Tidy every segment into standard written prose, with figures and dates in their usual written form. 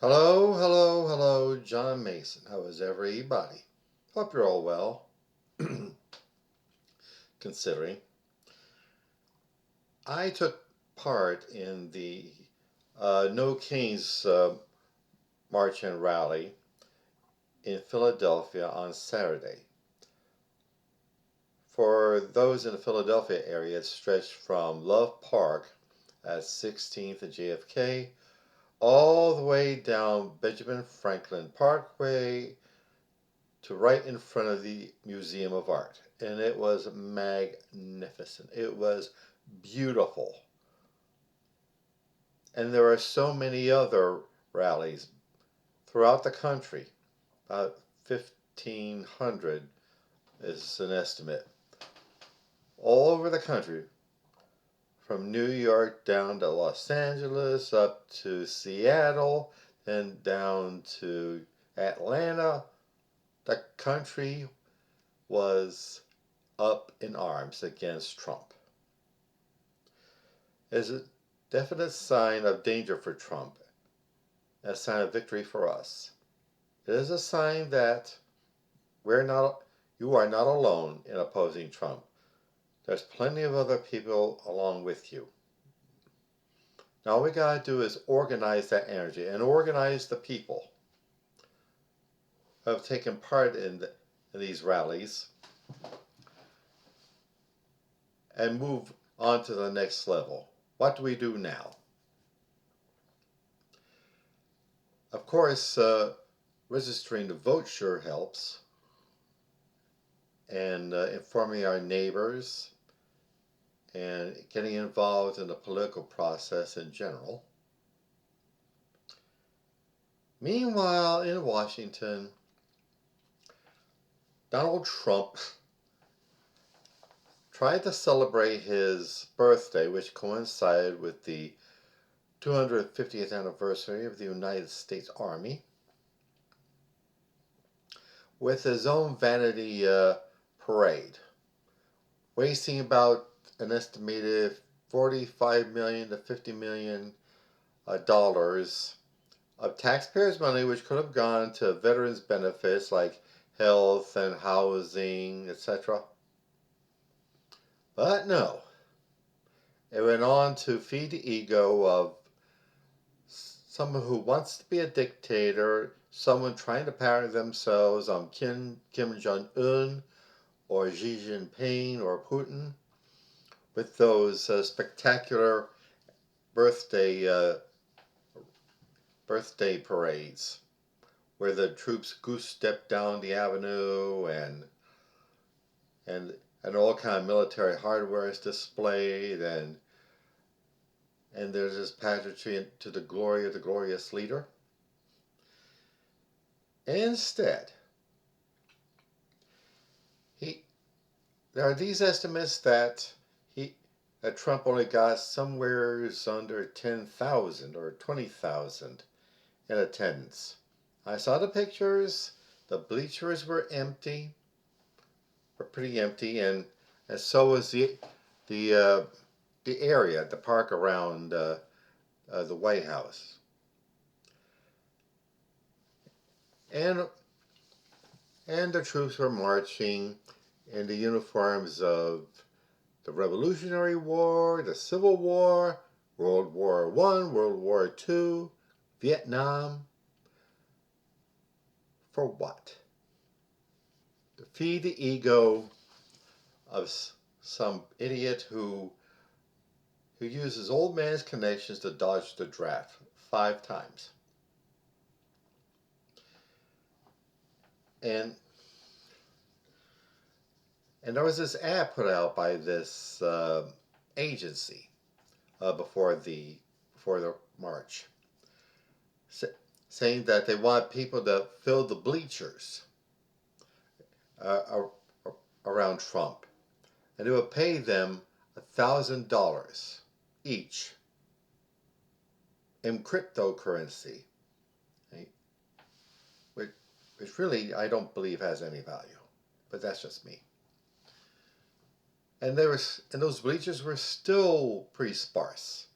Hello, hello, hello, John Mason. How is everybody? Hope you're all well, considering. I took part in the No Kings March and Rally in Philadelphia on Saturday. For those in the Philadelphia area, it stretched from Love Park at 16th and JFK all the way down Benjamin Franklin Parkway to right in front of the Museum of Art. And it was magnificent. It was beautiful. And there are so many other rallies throughout the country. About 1,500 is an estimate. All over the country, from New York down to Los Angeles, up to Seattle, and down to Atlanta. The country was up in arms against Trump. It is a definite sign of danger for Trump, a sign of victory for us. It is a sign that you are not alone in opposing Trump. There's plenty of other people along with you. Now all we gotta do is organize that energy and organize the people who have taken part in these rallies and move on to the next level. What do we do now? Of course, registering to vote sure helps, and informing our neighbors and getting involved in the political process in general. Meanwhile, in Washington, Donald Trump tried to celebrate his birthday, which coincided with the 250th anniversary of the United States Army, with his own vanity parade, wasting about an estimated $45 million to $50 million dollars of taxpayers' money, which could have gone to veterans' benefits like health and housing, etc. But no, it went on to feed the ego of someone who wants to be a dictator, someone trying to pattern themselves on Kim Jong-un or Xi Jinping or Putin, with those spectacular birthday birthday parades where the troops goose step down the avenue and all kind of military hardware is displayed, and there's this pageantry to the glory of the glorious leader. Instead, there are these estimates that Trump only got somewhere under 10,000 or 20,000 in attendance. I saw the pictures. The bleachers were pretty empty, and so was the area, the park around the White House. And the troops were marching in the uniforms of the Revolutionary War, the Civil War, World War I, World War II, Vietnam. For what? To feed the ego of some idiot who uses old man's connections to dodge the draft 5 times. And there was this ad put out by this agency before the march, saying that they want people to fill the bleachers around Trump, and it would pay them $1,000 each in cryptocurrency, right? which really I don't believe has any value, but that's just me. And those bleachers were still pretty sparse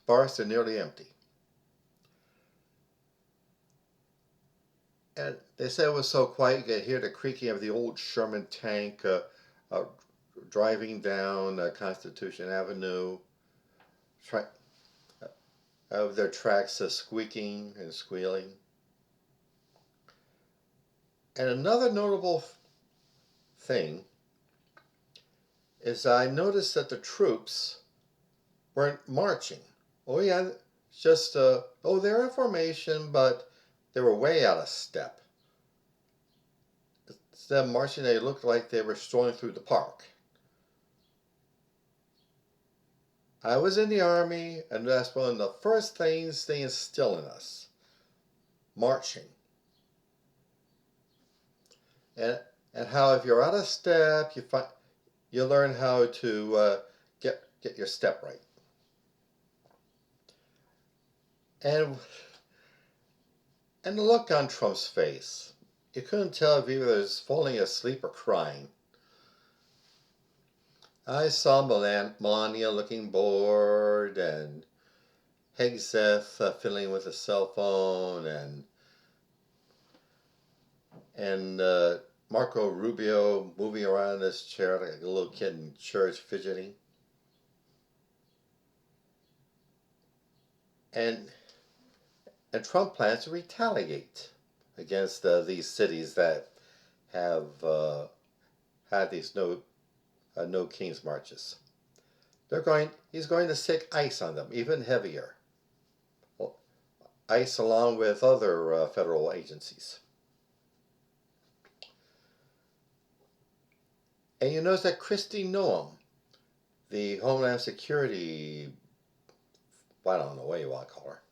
and nearly empty. And they said it was so quiet you could hear the creaking of the old Sherman tank uh, driving down Constitution Avenue, tra- of their tracks squeaking and squealing. And another notable thing is I noticed that the troops weren't marching. Oh yeah, just they're in formation, but they were way out of step. Instead of marching, they looked like they were strolling through the park. I was in the Army, and that's one of the first things they instill in us: marching. And and how if you're out of step, you learn how to get your step right. And and the look on Trump's face, you couldn't tell if he was falling asleep or crying. I saw Melania looking bored, and Hegseth fiddling with a cell phone, and Marco Rubio moving around in his chair like a little kid in church fidgeting. And and Trump plans to retaliate against these cities that have had these no kings marches. He's going to stick ice on them, even heavier. Well, ice along with other federal agencies. And you notice that Kristi Noem, the Homeland Security, I don't know what you want to call her,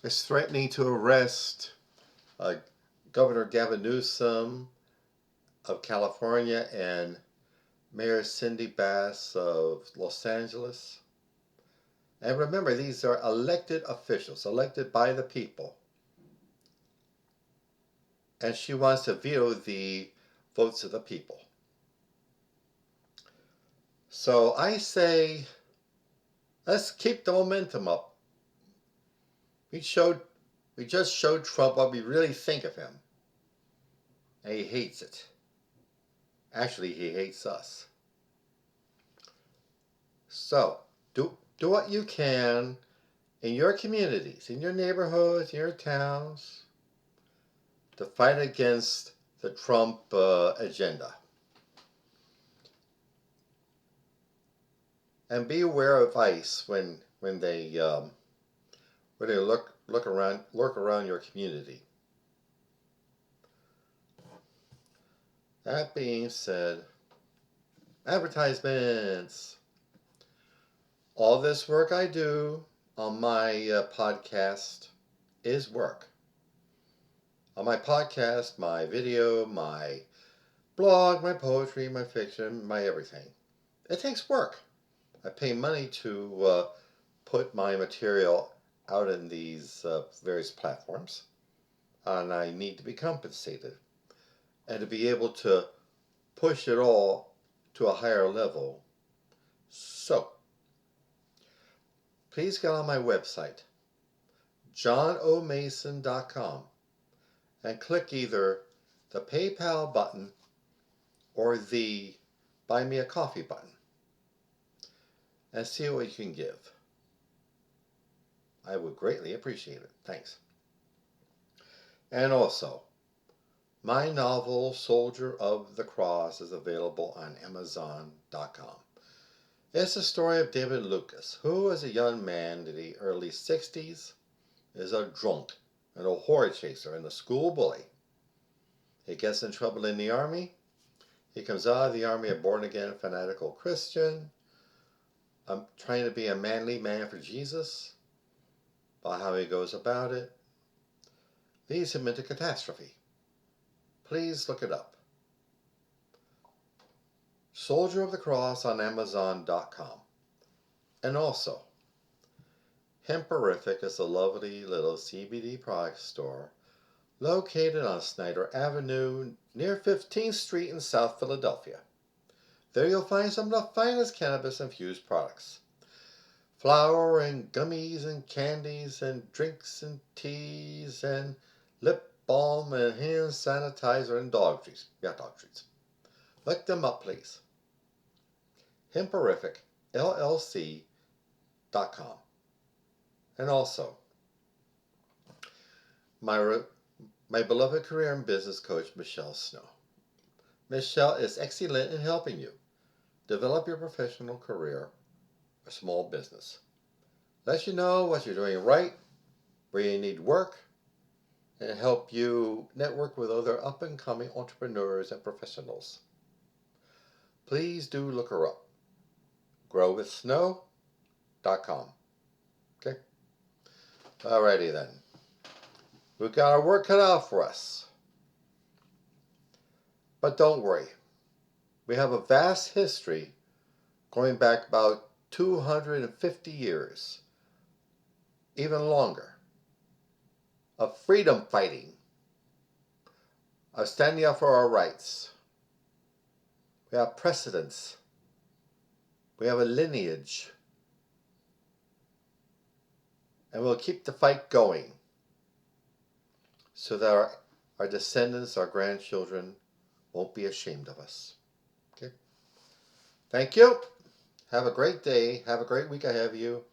is threatening to arrest uh, Governor Gavin Newsom of California and Mayor Cindy Bass of Los Angeles. And remember, these are elected officials, elected by the people. And she wants to veto the votes of the people. So I say, let's keep the momentum up. We just showed Trump what we really think of him. And he hates it. Actually, he hates us. So, do what you can in your communities, in your neighborhoods, in your towns, to fight against the Trump agenda. And be aware of ICE when they lurk around your community. That being said, advertisements. All this work I do on my podcast is work. On my podcast, my video, my blog, my poetry, my fiction, my everything. It takes work. I pay money to put my material out in these various platforms, and I need to be compensated. And to be able to push it all to a higher level. So, please get on my website, johnomason.com, and click either the PayPal button or the Buy Me a Coffee button and see what you can give. I would greatly appreciate it. Thanks. And also, my novel, Soldier of the Cross, is available on Amazon.com. It's the story of David Lucas, who, as a young man in the early 60s, is a drunk and a horror chaser and a school bully. He gets in trouble in the army. He comes out of the army a born-again fanatical Christian, trying to be a manly man for Jesus. About how he goes about it leads him into catastrophe. Please look it up. Soldier of the Cross on Amazon.com. And also, Hemperific is a lovely little CBD product store located on Snyder Avenue near 15th Street in South Philadelphia. There you'll find some of the finest cannabis-infused products. Flour and gummies and candies and drinks and teas and lip balm and hand sanitizer and dog treats. Yeah, dog treats. Look them up, please. Himperificllc.com. And also, my beloved career and business coach, Michelle Snow. Michelle is excellent in helping you develop your professional career or small business. Let you know what you're doing right, where you need work, and help you network with other up-and-coming entrepreneurs and professionals. Please do look her up. growwithsnow.com. Okay? Alrighty then. We've got our work cut out for us. But don't worry. We have a vast history going back about 250 years, even longer, of freedom fighting, of standing up for our rights. We have precedents. We have a lineage. And we'll keep the fight going so that our descendants, our grandchildren, won't be ashamed of us. Okay? Thank you. Have a great day. Have a great week ahead of you.